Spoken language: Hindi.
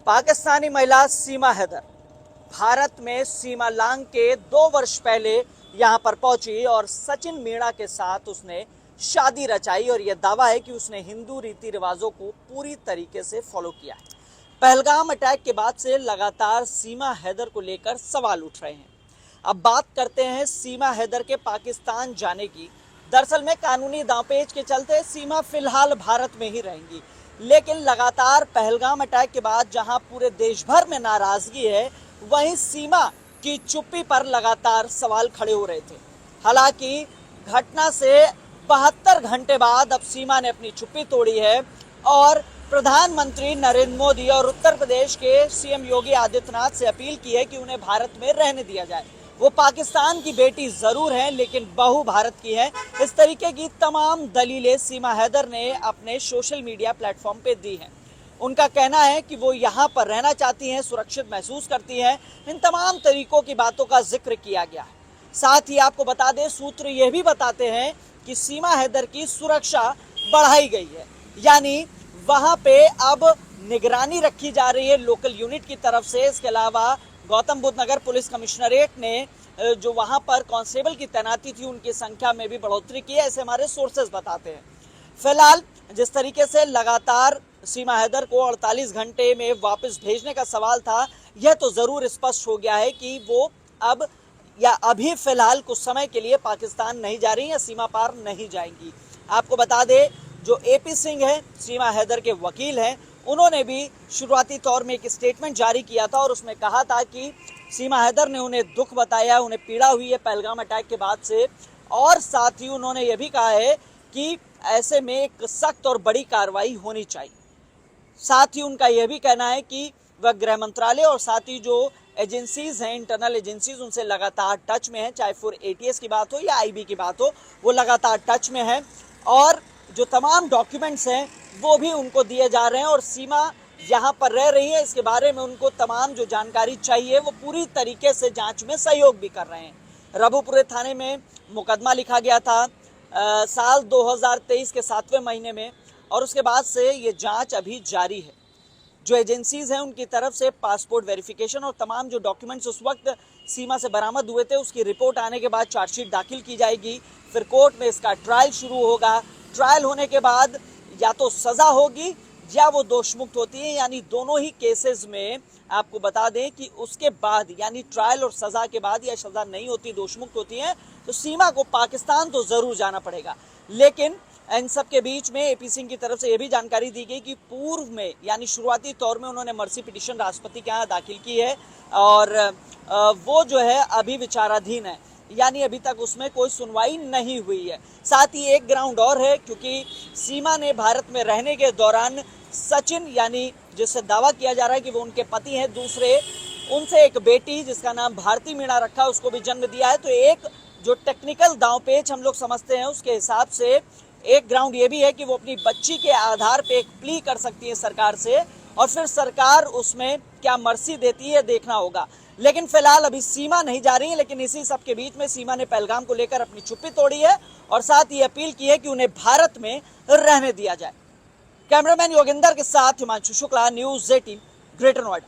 पाकिस्तानी महिला सीमा हैदर भारत में सीमा लांघ के 2 वर्ष पहले यहां पर पहुंची और सचिन मीणा के साथ उसने शादी रचाई और यह दावा है कि उसने हिंदू रीति रिवाजों को पूरी तरीके से फॉलो किया है। पहलगाम अटैक के बाद से लगातार सीमा हैदर को लेकर सवाल उठ रहे हैं। अब बात करते हैं सीमा हैदर के पाकिस्तान जाने की। दरअसल में कानूनी दांवपेच के चलते सीमा फिलहाल भारत में ही रहेंगी, लेकिन लगातार पहलगाम अटैक के बाद जहां पूरे देश भर में नाराजगी है, वहीं सीमा की चुप्पी पर लगातार सवाल खड़े हो रहे थे। हालांकि घटना से 72 घंटे बाद अब सीमा ने अपनी चुप्पी तोड़ी है और प्रधानमंत्री नरेंद्र मोदी और उत्तर प्रदेश के सीएम योगी आदित्यनाथ से अपील की है कि उन्हें भारत में रहने दिया जाए। वो पाकिस्तान की बेटी जरूर हैं, लेकिन बहू भारत की है। इस तरीके की तमाम दलीलें सीमा हैदर ने अपने सोशल मीडिया प्लेटफॉर्म पे दी हैं। उनका कहना है कि वो यहाँ पर रहना चाहती हैं, सुरक्षित महसूस करती हैं। इन तमाम तरीकों की बातों का जिक्र किया गया है। साथ ही आपको बता दें, सूत्र ये भी बताते हैं कि सीमा हैदर की सुरक्षा बढ़ाई गई है, यानी वहां पे अब निगरानी रखी जा रही है लोकल यूनिट की तरफ से। इसके अलावा गौतम बुद्ध नगर पुलिस कमिश्नरेट ने जो वहां पर कांस्टेबल की तैनाती थी, उनकी संख्या में भी बढ़ोतरी की है, ऐसे हमारे सोर्सेज बताते हैं। फिलहाल जिस तरीके से लगातार सीमा हैदर को 48 घंटे में वापस भेजने का सवाल था, यह तो जरूर स्पष्ट हो गया है कि वो अब या अभी फिलहाल कुछ समय के लिए पाकिस्तान नहीं जा रही या सीमा पार नहीं जाएंगी। आपको बता दें, जो एपी सिंह है, सीमा हैदर के वकील हैं, उन्होंने भी शुरुआती तौर में एक स्टेटमेंट जारी किया था और उसमें कहा था कि सीमा हैदर ने उन्हें दुख बताया, उन्हें पीड़ा हुई है पहलगाम अटैक के बाद से, और साथ ही उन्होंने यह भी कहा है कि ऐसे में एक सख्त और बड़ी कार्रवाई होनी चाहिए। साथ ही उनका यह भी कहना है कि वह गृह मंत्रालय और साथ ही जो एजेंसीज हैं, इंटरनल एजेंसीज, उनसे लगातार टच में है, चाहे फिर एटीएस की बात हो या आईबी की बात हो, वो लगातार टच में है और जो तमाम डॉक्यूमेंट्स हैं वो भी उनको दिए जा रहे हैं और सीमा यहाँ पर रह रही है, इसके बारे में उनको तमाम जो जानकारी चाहिए वो पूरी तरीके से जांच में सहयोग भी कर रहे हैं। रबुपुरे थाने में मुकदमा लिखा गया था साल 2023 के 7वें महीने में और उसके बाद से ये जांच अभी जारी है। जो एजेंसीज हैं उनकी तरफ से पासपोर्ट वेरिफिकेशन और तमाम जो डॉक्यूमेंट्स उस वक्त सीमा से बरामद हुए थे, उसकी रिपोर्ट आने के बाद चार्जशीट दाखिल की जाएगी। फिर कोर्ट में इसका ट्रायल शुरू होगा। ट्रायल होने के बाद या तो सजा होगी या वो दोषमुक्त होती है, यानी दोनों ही केसेस में आपको बता दें कि उसके बाद यानी ट्रायल और सजा के बाद या सजा नहीं होती, दोषमुक्त होती है, तो सीमा को पाकिस्तान तो जरूर जाना पड़ेगा। लेकिन इन सब के बीच में एपी सिंह की तरफ से यह भी जानकारी दी गई कि पूर्व में यानी शुरुआती तौर में उन्होंने मर्सी पिटीशन राष्ट्रपति के यहाँ दाखिल की है और वो जो है अभी विचाराधीन है, यानी अभी तक उसमें कोई सुनवाई नहीं हुई है। साथ ही एक ग्राउंड और है, क्योंकि सीमा ने भारत में रहने के दौरान सचिन, यानी जिससे दावा किया जा रहा है कि वो उनके पति हैं, दूसरे उनसे एक बेटी जिसका नाम भारती मीणा रखा, उसको भी जन्म दिया है। तो एक जो टेक्निकल दांवपेच हम लोग समझते हैं, उसके हिसाब से एक ग्राउंड ये भी है कि वो अपनी बच्ची के आधार पे एक प्ली कर सकती है सरकार से और फिर सरकार उसमें क्या मर्सी देती है देखना होगा। लेकिन फिलहाल अभी सीमा नहीं जा रही है, लेकिन इसी सब के बीच में सीमा ने पहलगाम को लेकर अपनी चुप्पी तोड़ी है और साथ ही अपील की है कि उन्हें भारत में रहने दिया जाए। कैमरामैन योगेंद्र के साथ हिमांशु शुक्ला, न्यूज़ 18, ग्रेटर नोएडा।